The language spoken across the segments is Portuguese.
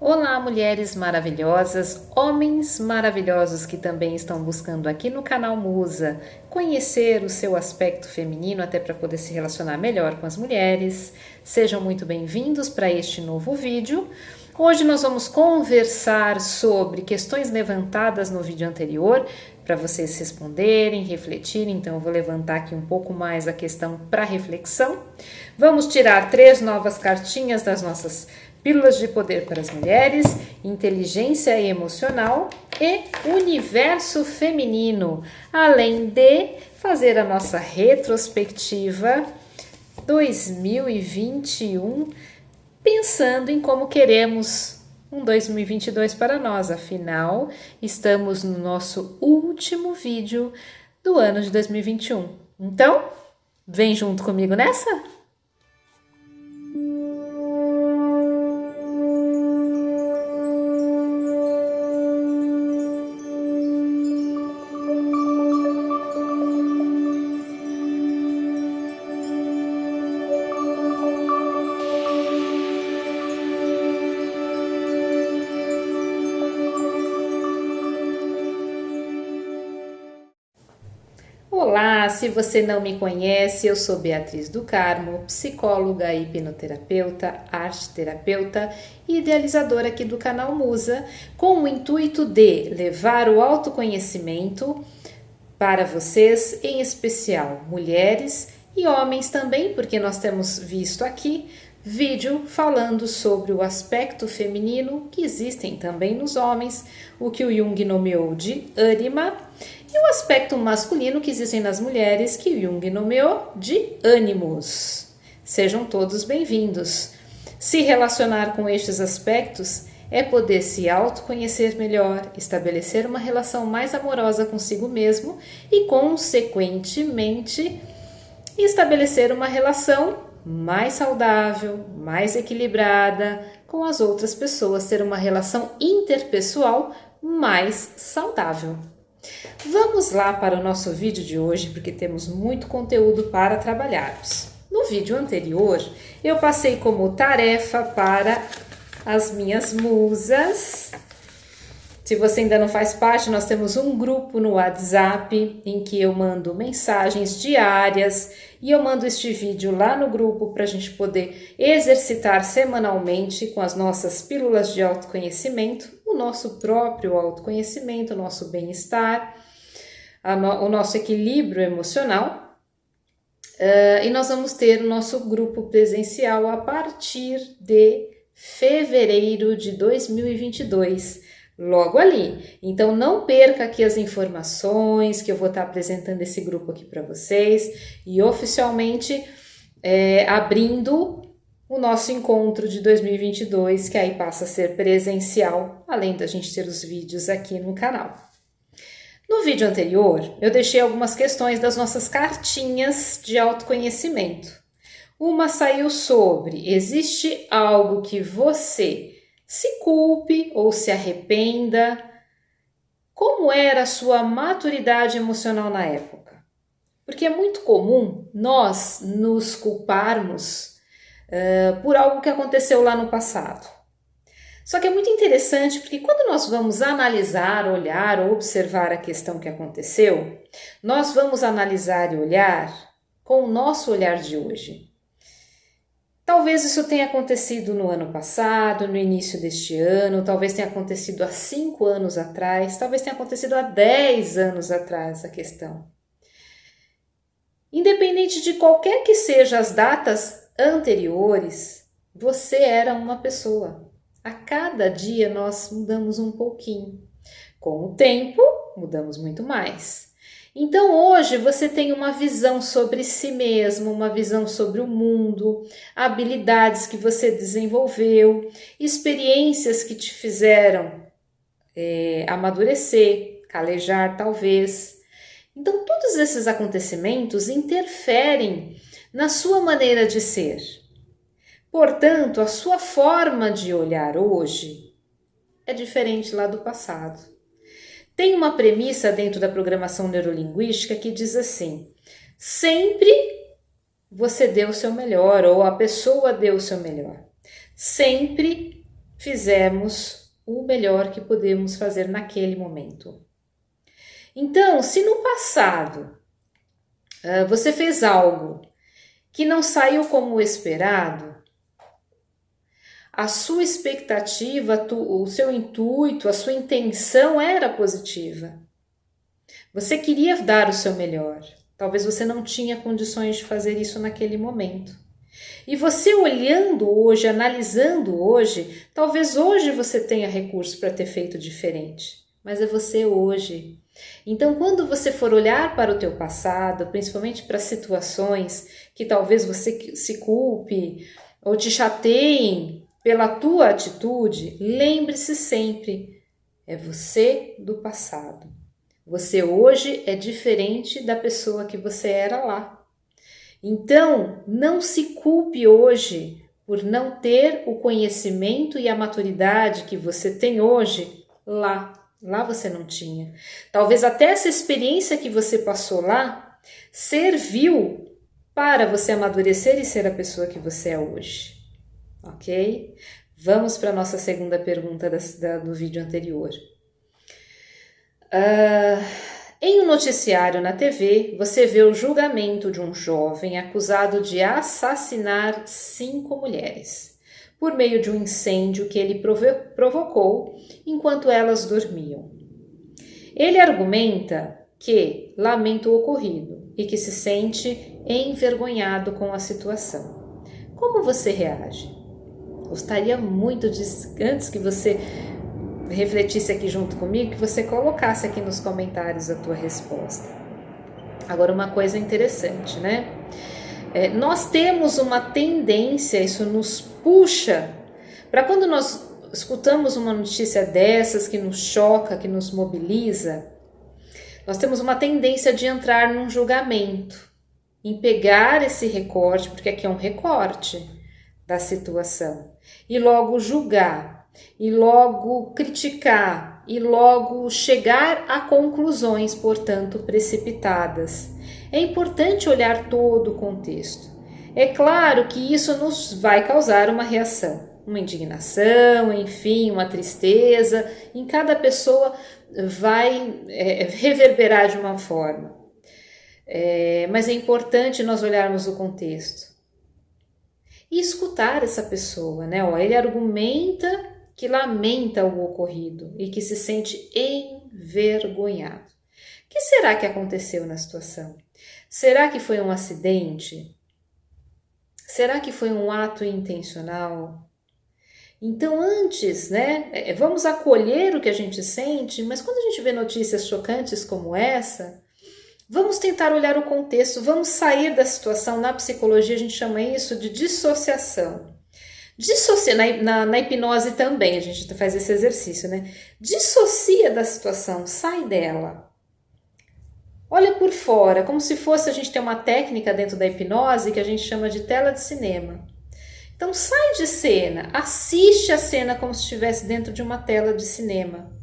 Olá, mulheres maravilhosas, homens maravilhosos que também estão buscando aqui no canal Musa conhecer o seu aspecto feminino até para poder se relacionar melhor com as mulheres. Sejam muito bem-vindos para este novo vídeo. Hoje nós vamos conversar sobre questões levantadas no vídeo anterior para vocês responderem, refletirem. Então eu vou levantar aqui um pouco mais a questão para reflexão. Vamos tirar 3 novas cartinhas das nossas Pílulas de Poder para as Mulheres, Inteligência Emocional e Universo Feminino, além de fazer a nossa retrospectiva 2021, pensando em como queremos um 2022 para nós. Afinal, estamos no nosso último vídeo do ano de 2021. Então, vem junto comigo nessa? Olá, se você não me conhece, eu sou Beatriz do Carmo, psicóloga e hipnoterapeuta, arte-terapeuta e idealizadora aqui do canal Musa, com o intuito de levar o autoconhecimento para vocês, em especial mulheres e homens também, porque nós temos visto aqui vídeo falando sobre o aspecto feminino que existem também nos homens, o que o Jung nomeou de ânima, e o aspecto masculino que existem nas mulheres, que o Jung nomeou de ânimos. Sejam todos bem-vindos. Se relacionar com estes aspectos é poder se autoconhecer melhor, estabelecer uma relação mais amorosa consigo mesmo e, consequentemente, estabelecer uma relação mais saudável, mais equilibrada com as outras pessoas, ter uma relação interpessoal mais saudável. Vamos lá para o nosso vídeo de hoje, porque temos muito conteúdo para trabalharmos. No vídeo anterior, eu passei como tarefa para as minhas musas. Se você ainda não faz parte, nós temos um grupo no WhatsApp em que eu mando mensagens diárias e eu mando este vídeo lá no grupo para a gente poder exercitar semanalmente com as nossas pílulas de autoconhecimento, o nosso próprio autoconhecimento, o nosso bem-estar, o nosso equilíbrio emocional. E nós vamos ter o nosso grupo presencial a partir de fevereiro de 2022. Logo ali. Então não perca aqui as informações que eu vou estar apresentando esse grupo aqui para vocês e oficialmente abrindo o nosso encontro de 2022, que aí passa a ser presencial, além da gente ter os vídeos aqui no canal. No vídeo anterior, eu deixei algumas questões das nossas cartinhas de autoconhecimento. Uma saiu sobre: existe algo que você se culpe ou se arrependa? Como era a sua maturidade emocional na época? Porque é muito comum nós nos culparmos por algo que aconteceu lá no passado. Só que é muito interessante porque quando nós vamos analisar, olhar ou observar a questão que aconteceu, nós vamos analisar e olhar com o nosso olhar de hoje. Talvez isso tenha acontecido no ano passado, no início deste ano, talvez tenha acontecido há 5 anos atrás, talvez tenha acontecido há 10 anos atrás a questão. Independente de qualquer que sejam as datas anteriores, você era uma pessoa. A cada dia nós mudamos um pouquinho. Com o tempo, mudamos muito mais. Então hoje você tem uma visão sobre si mesmo, uma visão sobre o mundo, habilidades que você desenvolveu, experiências que te fizeram amadurecer, calejar talvez. Então todos esses acontecimentos interferem na sua maneira de ser. Portanto, a sua forma de olhar hoje é diferente lá do passado. Tem uma premissa dentro da programação neurolinguística que diz assim: sempre você deu o seu melhor, ou a pessoa deu o seu melhor. Sempre fizemos o melhor que podemos fazer naquele momento. Então, se no passado você fez algo que não saiu como esperado, a sua expectativa, o seu intuito, a sua intenção era positiva. Você queria dar o seu melhor. Talvez você não tinha condições de fazer isso naquele momento. E você olhando hoje, analisando hoje, talvez hoje você tenha recurso para ter feito diferente. Mas é você hoje. Então, quando você for olhar para o teu passado, principalmente para situações que talvez você se culpe ou te chateiem pela tua atitude, lembre-se sempre, é você do passado. Você hoje é diferente da pessoa que você era lá. Então, não se culpe hoje por não ter o conhecimento e a maturidade que você tem hoje lá. Lá você não tinha. Talvez até essa experiência que você passou lá serviu para você amadurecer e ser a pessoa que você é hoje. Ok? Vamos para a nossa segunda pergunta do vídeo anterior. Em um noticiário na TV, você vê o julgamento de um jovem acusado de assassinar 5 mulheres, por meio de um incêndio que ele provocou enquanto elas dormiam. Ele argumenta que lamenta o ocorrido e que se sente envergonhado com a situação. Como você reage? Gostaria muito de, antes que você refletisse aqui junto comigo, que você colocasse aqui nos comentários a tua resposta. Agora, uma coisa interessante, né? Nós temos uma tendência, isso nos puxa, para quando nós escutamos uma notícia dessas que nos choca, que nos mobiliza, nós temos uma tendência de entrar num julgamento, em pegar esse recorte, porque aqui é um recorte da situação, e logo julgar, e logo criticar, e logo chegar a conclusões, portanto, precipitadas. É importante olhar todo o contexto. É claro que isso nos vai causar uma reação, uma indignação, enfim, uma tristeza. Em cada pessoa vai reverberar de uma forma. Mas é importante nós olharmos o contexto e escutar essa pessoa, né? Ele argumenta que lamenta o ocorrido e que se sente envergonhado. O que será que aconteceu na situação? Será que foi um acidente? Será que foi um ato intencional? Então, antes, né, vamos acolher o que a gente sente, mas quando a gente vê notícias chocantes como essa, vamos tentar olhar o contexto, vamos sair da situação. Na psicologia a gente chama isso de dissociação. Na hipnose também a gente faz esse exercício, né? Dissocia da situação, sai dela. Olha por fora, como se fosse, a gente ter uma técnica dentro da hipnose que a gente chama de tela de cinema. Então sai de cena, assiste a cena como se estivesse dentro de uma tela de cinema.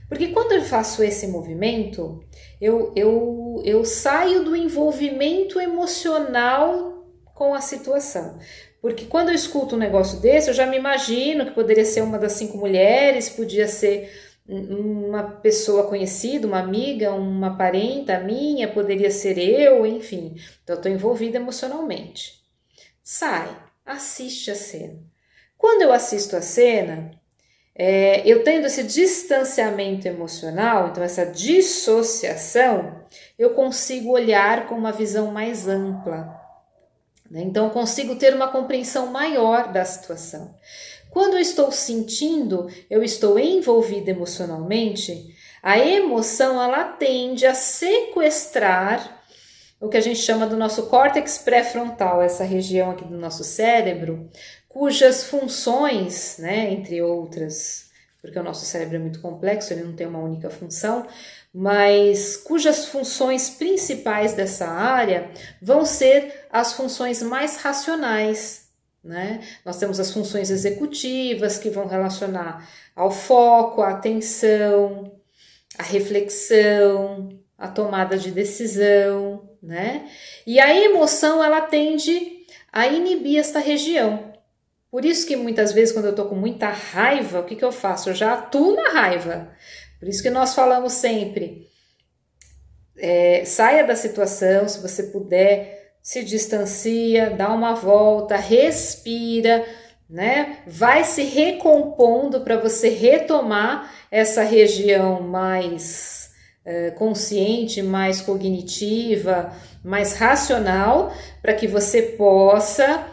Porque quando eu faço esse movimento, eu saio do envolvimento emocional com a situação. Porque quando eu escuto um negócio desse, eu já me imagino que poderia ser uma das 5 mulheres, podia ser uma pessoa conhecida, uma amiga, uma parenta minha, poderia ser eu, enfim. Então eu estou envolvida emocionalmente. Sai, assiste a cena. Quando eu assisto a cena, eu tendo esse distanciamento emocional, então essa dissociação, eu consigo olhar com uma visão mais ampla. Então eu consigo ter uma compreensão maior da situação. Quando eu estou sentindo, eu estou envolvida emocionalmente, a emoção ela tende a sequestrar o que a gente chama do nosso córtex pré-frontal, essa região aqui do nosso cérebro, cujas funções, né, entre outras, porque o nosso cérebro é muito complexo, ele não tem uma única função, mas cujas funções principais dessa área vão ser as funções mais racionais, né? Nós temos as funções executivas que vão relacionar ao foco, à atenção, à reflexão, à tomada de decisão, né? E a emoção ela tende a inibir esta região. Por isso que muitas vezes quando eu tô com muita raiva, o que eu faço? Eu já atuo na raiva. Por isso que nós falamos sempre, saia da situação, se você puder, se distancia, dá uma volta, respira, né? Vai se recompondo para você retomar essa região mais consciente, mais cognitiva, mais racional, para que você possa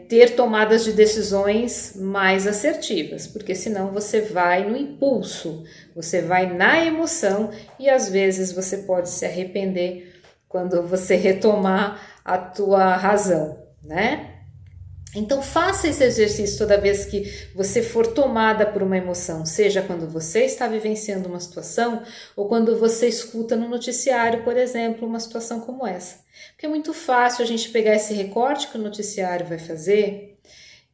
ter tomadas de decisões mais assertivas, porque senão você vai no impulso, você vai na emoção e às vezes você pode se arrepender quando você retomar a tua razão, né? Então faça esse exercício toda vez que você for tomada por uma emoção, seja quando você está vivenciando uma situação ou quando você escuta no noticiário, por exemplo, uma situação como essa. Porque é muito fácil a gente pegar esse recorte que o noticiário vai fazer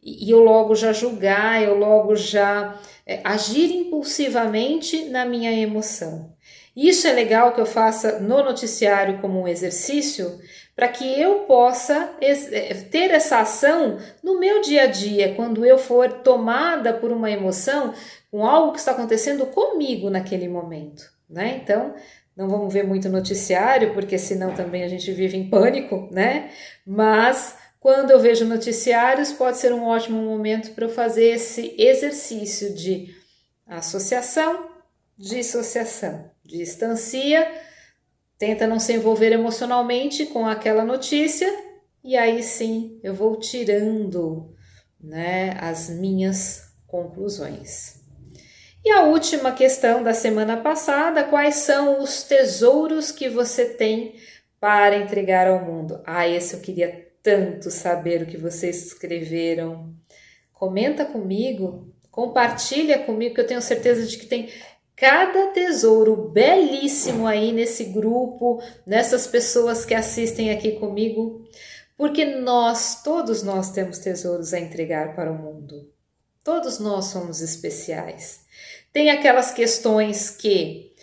e eu logo já julgar, eu logo já agir impulsivamente na minha emoção. Isso é legal que eu faça no noticiário como um exercício para que eu possa ter essa ação no meu dia a dia, quando eu for tomada por uma emoção, com algo que está acontecendo comigo naquele momento, né? Então, não vamos ver muito noticiário, porque senão também a gente vive em pânico, né? Mas quando eu vejo noticiários, pode ser um ótimo momento para eu fazer esse exercício de associação, dissociação, distancia, tenta não se envolver emocionalmente com aquela notícia e aí sim eu vou tirando, né, as minhas conclusões. E a última questão da semana passada, quais são os tesouros que você tem para entregar ao mundo? Esse eu queria tanto saber o que vocês escreveram. Comenta comigo, compartilha comigo, que eu tenho certeza de que tem cada tesouro belíssimo aí nesse grupo, nessas pessoas que assistem aqui comigo, porque todos nós temos tesouros a entregar para o mundo. Todos nós somos especiais. Tem aquelas questões que,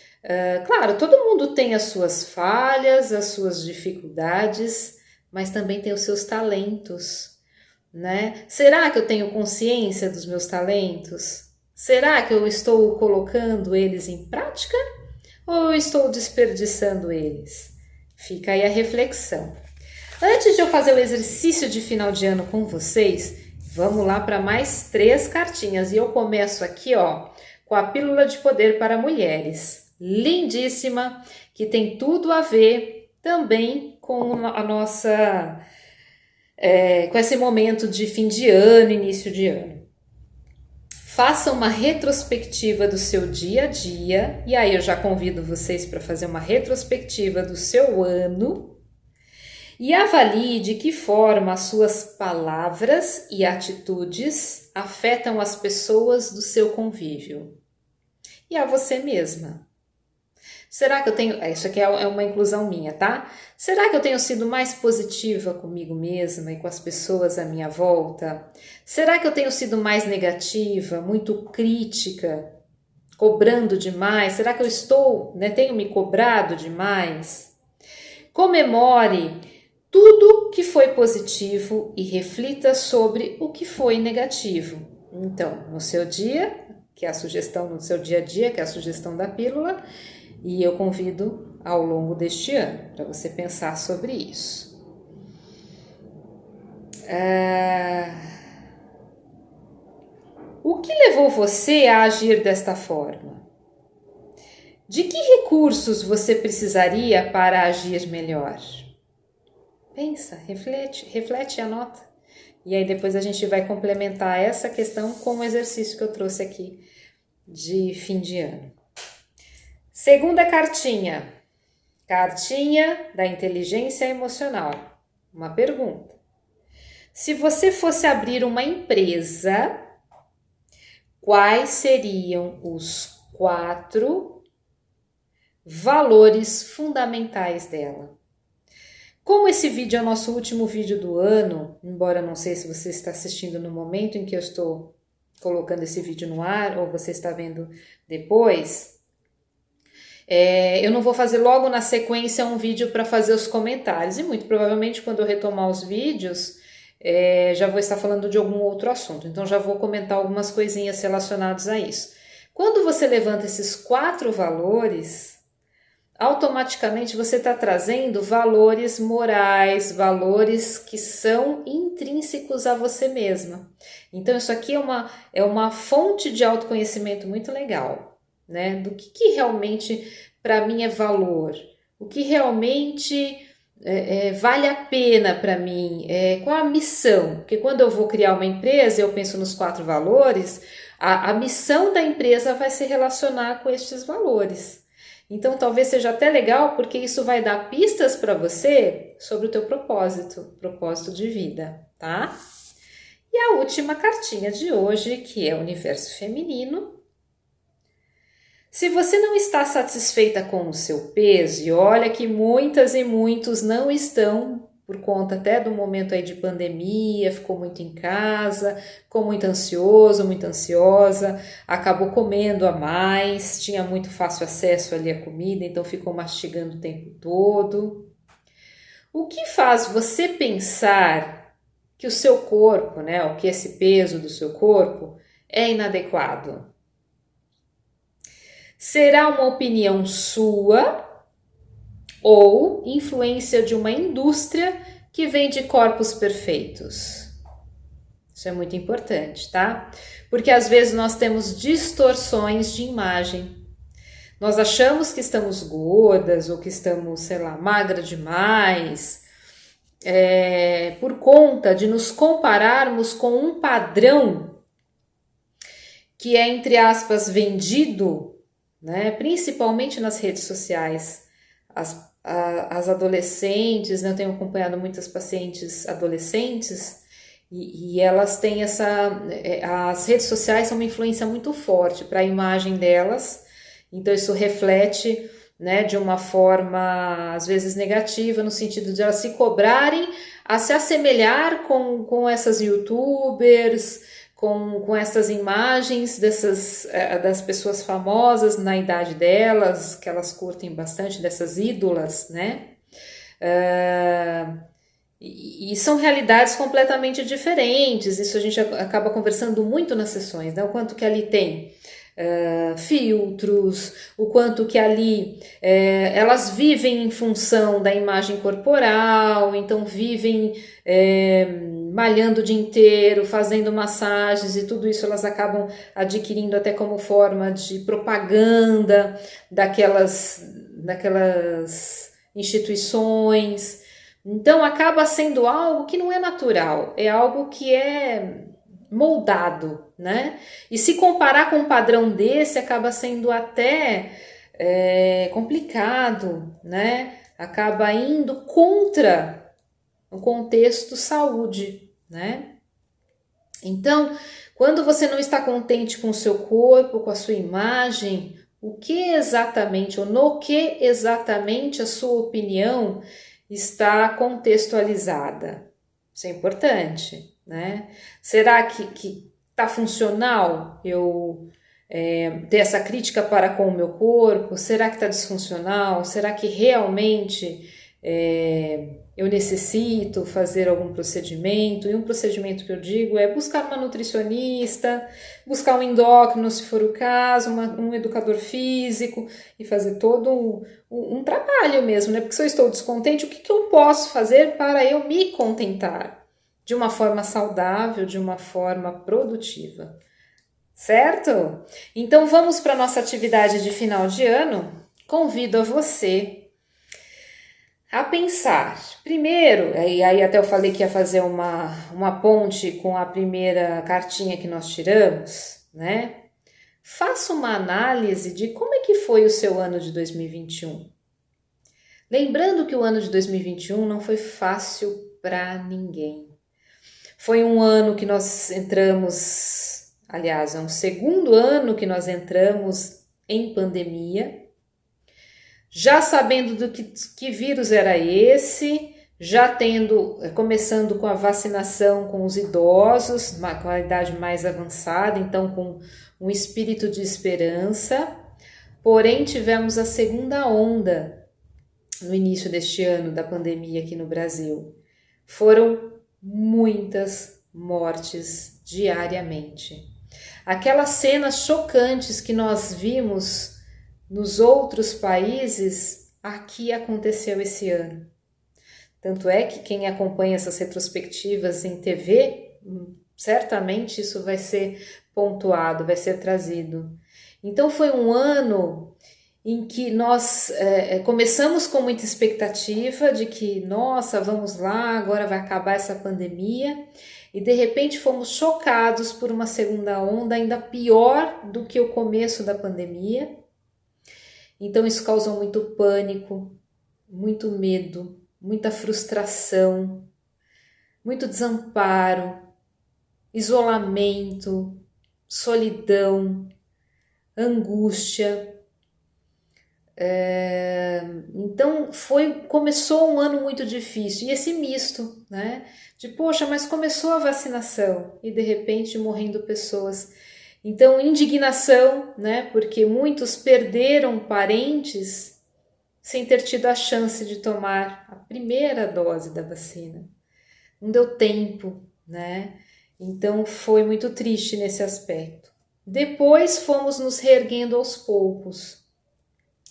claro, todo mundo tem as suas falhas, as suas dificuldades, mas também tem os seus talentos, né? Será que eu tenho consciência dos meus talentos? Será que eu estou colocando eles em prática ou eu estou desperdiçando eles? Fica aí a reflexão. Antes de eu fazer o exercício de final de ano com vocês, vamos lá para mais 3 cartinhas. E eu começo aqui, ó, com a Pílula de Poder para Mulheres. Lindíssima, que tem tudo a ver também com a nossa... com esse momento de fim de ano, início de ano. Faça uma retrospectiva do seu dia a dia, e aí eu já convido vocês para fazer uma retrospectiva do seu ano e avalie de que forma as suas palavras e atitudes afetam as pessoas do seu convívio e a você mesma. Será que eu tenho... Isso aqui é uma inclusão minha, tá? Será que eu tenho sido mais positiva comigo mesma e com as pessoas à minha volta? Será que eu tenho sido mais negativa, muito crítica, cobrando demais? Será que eu tenho me cobrado demais? Comemore tudo que foi positivo e reflita sobre o que foi negativo. Então, no seu dia, que é a sugestão no seu dia a dia, que é a sugestão da pílula, e eu convido ao longo deste ano para você pensar sobre isso. O que levou você a agir desta forma? De que recursos você precisaria para agir melhor? Pensa, reflete e anota. E aí depois a gente vai complementar essa questão com o exercício que eu trouxe aqui de fim de ano. Segunda cartinha. Cartinha da inteligência emocional. Uma pergunta. Se você fosse abrir uma empresa, quais seriam os 4 valores fundamentais dela? Como esse vídeo é o nosso último vídeo do ano, embora não sei se você está assistindo no momento em que eu estou colocando esse vídeo no ar ou você está vendo depois, eu não vou fazer logo na sequência um vídeo para fazer os comentários e muito provavelmente quando eu retomar os vídeos, já vou estar falando de algum outro assunto, então já vou comentar algumas coisinhas relacionadas a isso. Quando você levanta esses 4 valores, automaticamente você está trazendo valores morais, valores que são intrínsecos a você mesma. Então isso aqui é uma fonte de autoconhecimento muito legal, né? Do que realmente para mim é valor, o que realmente vale a pena para mim, qual a missão? Porque quando eu vou criar uma empresa, eu penso nos 4 valores, a missão da empresa vai se relacionar com estes valores. Então talvez seja até legal, porque isso vai dar pistas para você sobre o teu propósito de vida, tá? E a última cartinha de hoje, que é o universo feminino. Se você não está satisfeita com o seu peso, e olha que muitas e muitos não estão, por conta até do momento aí de pandemia, ficou muito em casa, ficou muito ansioso, muito ansiosa, acabou comendo a mais, tinha muito fácil acesso ali à comida, então ficou mastigando o tempo todo. O que faz você pensar que o seu corpo, né, o que esse peso do seu corpo é inadequado? Será uma opinião sua ou influência de uma indústria que vende corpos perfeitos? Isso é muito importante, tá? Porque às vezes nós temos distorções de imagem. Nós achamos que estamos gordas ou que estamos, sei lá, magra demais, por conta de nos compararmos com um padrão que é, entre aspas, vendido, né? Principalmente nas redes sociais. As adolescentes, né? Eu tenho acompanhado muitas pacientes adolescentes e elas têm as redes sociais são uma influência muito forte para a imagem delas, então isso reflete, né, de uma forma às vezes negativa, no sentido de elas se cobrarem a se assemelhar com essas youtubers, com essas imagens das pessoas famosas na idade delas, que elas curtem bastante, dessas ídolas, né? E são realidades completamente diferentes, isso a gente acaba conversando muito nas sessões, né? O quanto que ali tem filtros, o quanto que ali elas vivem em função da imagem corporal, então vivem malhando o dia inteiro, fazendo massagens e tudo isso elas acabam adquirindo até como forma de propaganda daquelas instituições. Então acaba sendo algo que não é natural, é algo que é moldado, né? E se comparar com um padrão desse acaba sendo até complicado, né? Acaba indo contra o contexto saúde, né? Então, quando você não está contente com o seu corpo, com a sua imagem, o que exatamente, ou no que exatamente a sua opinião está contextualizada? Isso é importante, né? Será que está funcional eu ter essa crítica para com o meu corpo? Será que está disfuncional? Será que realmente eu necessito fazer algum procedimento? E um procedimento que eu digo é buscar uma nutricionista, buscar um endócrino se for o caso, um educador físico e fazer todo um trabalho mesmo, né? Porque se eu estou descontente, o que eu posso fazer para eu me contentar? De uma forma saudável, de uma forma produtiva, certo? Então vamos para a nossa atividade de final de ano. Convido a você a pensar, primeiro, e aí até eu falei que ia fazer uma ponte com a primeira cartinha que nós tiramos, né? Faça uma análise de como é que foi o seu ano de 2021. Lembrando que o ano de 2021 não foi fácil para ninguém. Foi um ano que nós entramos, aliás, é um segundo ano que nós entramos em pandemia, já sabendo do que vírus era esse, já começando com a vacinação com os idosos, com a idade mais avançada, então com um espírito de esperança, porém tivemos a segunda onda no início deste ano da pandemia aqui no Brasil. Foram muitas mortes diariamente. Aquelas cenas chocantes que nós vimos nos outros países, aqui aconteceu esse ano. Tanto é que quem acompanha essas retrospectivas em TV, certamente isso vai ser pontuado, vai ser trazido. Então foi um ano em que nós começamos com muita expectativa de que, nossa, vamos lá, agora vai acabar essa pandemia, e de repente fomos chocados por uma segunda onda ainda pior do que o começo da pandemia. Então isso causou muito pânico, muito medo, muita frustração, muito desamparo, isolamento, solidão, angústia. Então começou um ano muito difícil, e esse misto, né? De poxa, mas começou a vacinação e de repente morrendo pessoas. Então indignação, né? Porque muitos perderam parentes sem ter tido a chance de tomar a primeira dose da vacina. Não deu tempo, né? Então foi muito triste nesse aspecto. Depois fomos nos reerguendo aos poucos.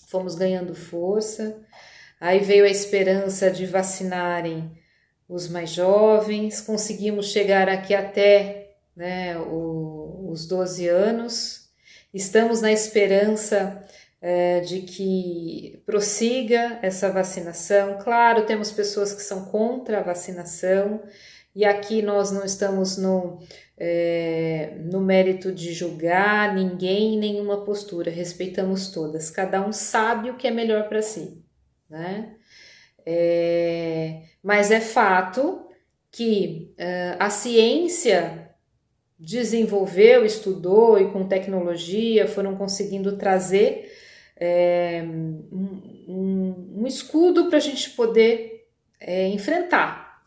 Fomos ganhando força, aí veio a esperança de vacinarem os mais jovens, conseguimos chegar aqui até, né, os 12 anos, estamos na esperança de que prossiga essa vacinação. Claro, temos pessoas que são contra a vacinação, e aqui nós não estamos no mérito de julgar ninguém, nenhuma postura, respeitamos todas, cada um sabe o que é melhor para si, né? Mas é fato que a ciência desenvolveu, estudou e com tecnologia foram conseguindo trazer um escudo para a gente poder enfrentar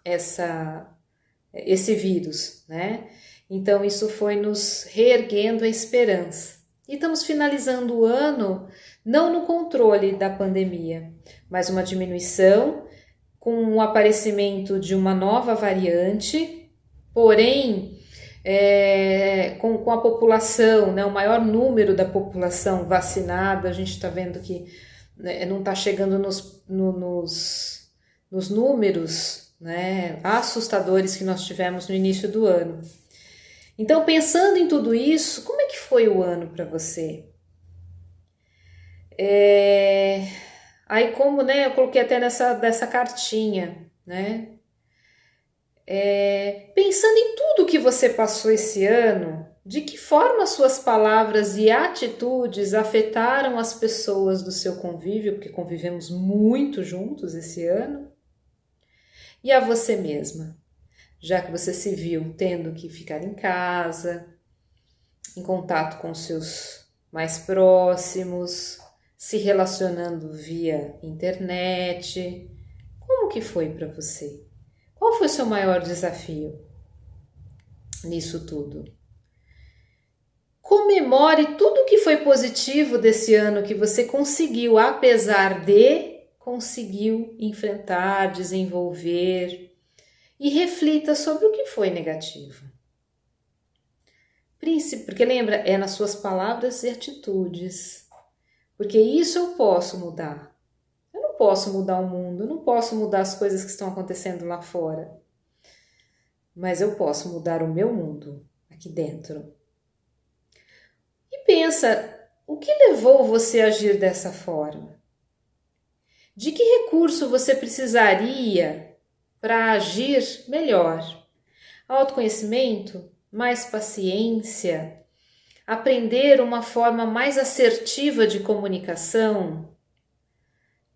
esse vírus, né? Então isso foi nos reerguendo a esperança. E estamos finalizando o ano não no controle da pandemia, mas uma diminuição com o aparecimento de uma nova variante, porém com a população, né, o maior número da população vacinada, a gente está vendo que não está chegando nos números, né, assustadores que nós tivemos no início do ano. Então, pensando em tudo isso, como é que foi o ano para você? Aí como, né, eu coloquei até dessa cartinha, né? Pensando em tudo que você passou esse ano, de que forma suas palavras e atitudes afetaram as pessoas do seu convívio, porque convivemos muito juntos esse ano, e a você mesma, já que você se viu tendo que ficar em casa, em contato com seus mais próximos, se relacionando via internet. Como que foi para você? Qual foi o seu maior desafio nisso tudo? Comemore tudo que foi positivo desse ano que você conseguiu, apesar de conseguiu enfrentar, desenvolver, e reflita sobre o que foi negativo. Porque lembra, é nas suas palavras e atitudes, porque isso eu posso mudar. Eu não posso mudar o mundo, eu não posso mudar as coisas que estão acontecendo lá fora, mas eu posso mudar o meu mundo aqui dentro. E pensa, o que levou você a agir dessa forma? De que recurso você precisaria para agir melhor? Autoconhecimento? Mais paciência? Aprender uma forma mais assertiva de comunicação?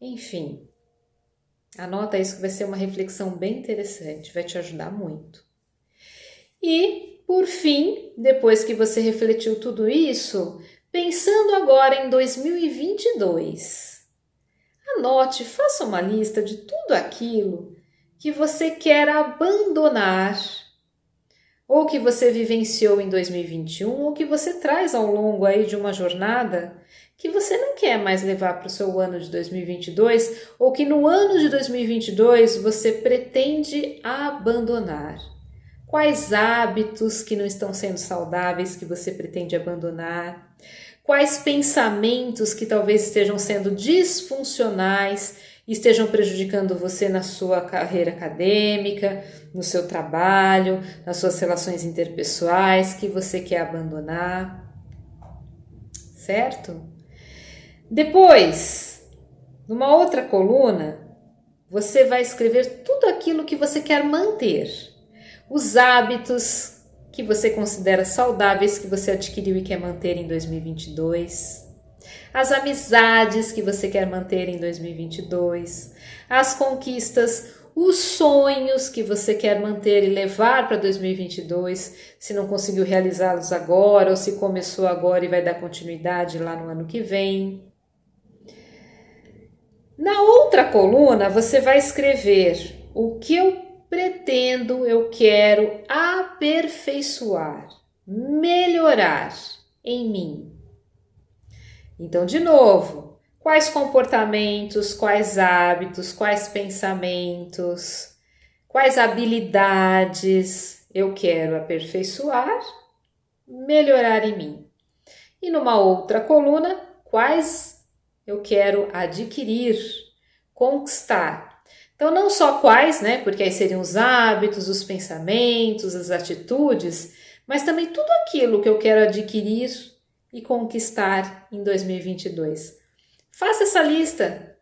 Enfim, anota isso que vai ser uma reflexão bem interessante, vai te ajudar muito. E, por fim, depois que você refletiu tudo isso, pensando agora em 2022, anote, faça uma lista de tudo aquilo que você quer abandonar ou que você vivenciou em 2021, ou que você traz ao longo aí de uma jornada que você não quer mais levar para o seu ano de 2022, ou que no ano de 2022 você pretende abandonar. Quais hábitos que não estão sendo saudáveis que você pretende abandonar? Quais pensamentos que talvez estejam sendo disfuncionais e estejam prejudicando você na sua carreira acadêmica, no seu trabalho, nas suas relações interpessoais que você quer abandonar? Certo? Depois, numa outra coluna, você vai escrever tudo aquilo que você quer manter. Os hábitos que você considera saudáveis que você adquiriu e quer manter em 2022. As amizades que você quer manter em 2022. As conquistas, os sonhos que você quer manter e levar para 2022, se não conseguiu realizá-los agora ou se começou agora e vai dar continuidade lá no ano que vem. Na outra coluna, você vai escrever o que eu quero aperfeiçoar, melhorar em mim. Então, de novo, quais comportamentos, quais hábitos, quais pensamentos, quais habilidades eu quero aperfeiçoar, melhorar em mim. E numa outra coluna, quais eu quero adquirir, conquistar. Então, não só quais, né? Porque aí seriam os hábitos, os pensamentos, as atitudes, mas também tudo aquilo que eu quero adquirir e conquistar em 2022. Faça essa lista.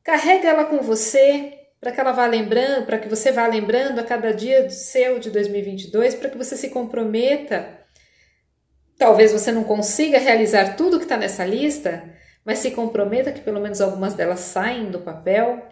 Carrega ela com você para que ela vá lembrando, para que você vá lembrando a cada dia seu de 2022, para que você se comprometa. Talvez você não consiga realizar tudo que está nessa lista, mas se comprometa que pelo menos algumas delas saem do papel.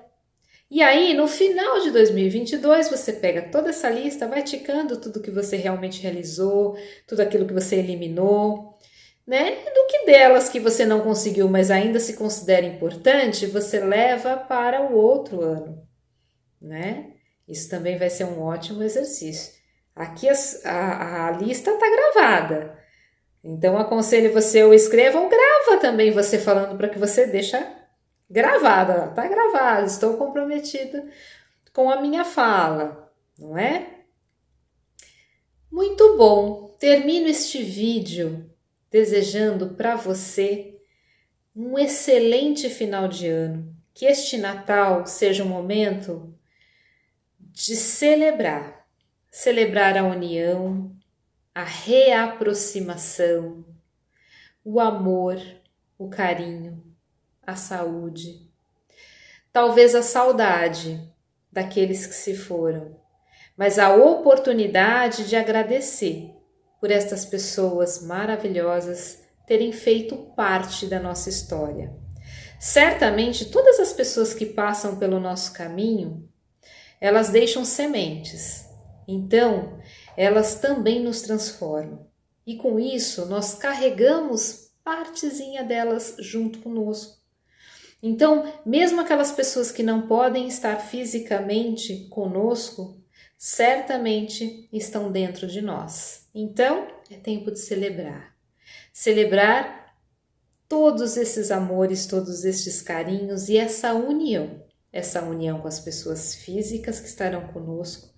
E aí, no final de 2022, você pega toda essa lista, vai ticando tudo que você realmente realizou, tudo aquilo que você eliminou, né? Do que delas que você não conseguiu, mas ainda se considera importante, você leva para o outro ano, né? Isso também vai ser um ótimo exercício. Aqui a lista está gravada. Então, aconselho você ou escreva ou grava também você falando para que você deixa gravada. Tá gravado, estou comprometida com a minha fala, não é? Muito bom. Termino este vídeo desejando para você um excelente final de ano. Que este Natal seja um momento de celebrar a união, a reaproximação, o amor, o carinho, a saúde, talvez a saudade daqueles que se foram, mas a oportunidade de agradecer por estas pessoas maravilhosas terem feito parte da nossa história. Certamente todas as pessoas que passam pelo nosso caminho, elas deixam sementes, então elas também nos transformam. E com isso nós carregamos partezinha delas junto conosco. Então, mesmo aquelas pessoas que não podem estar fisicamente conosco, certamente estão dentro de nós. Então, é tempo de celebrar. Celebrar todos esses amores, todos estes carinhos e essa união com as pessoas físicas que estarão conosco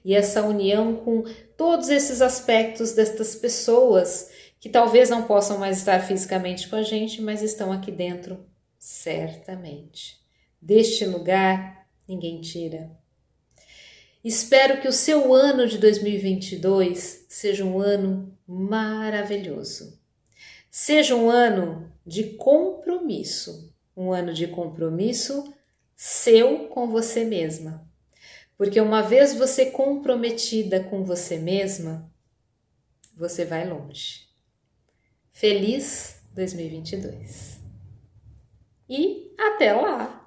e essa união com todos esses aspectos destas pessoas que talvez não possam mais estar fisicamente com a gente, mas estão aqui dentro, certamente. Deste lugar, ninguém tira. Espero que o seu ano de 2022 seja um ano maravilhoso. Seja um ano de compromisso, um ano de compromisso seu com você mesma. Porque uma vez você comprometida com você mesma, você vai longe. Feliz 2022. E até lá!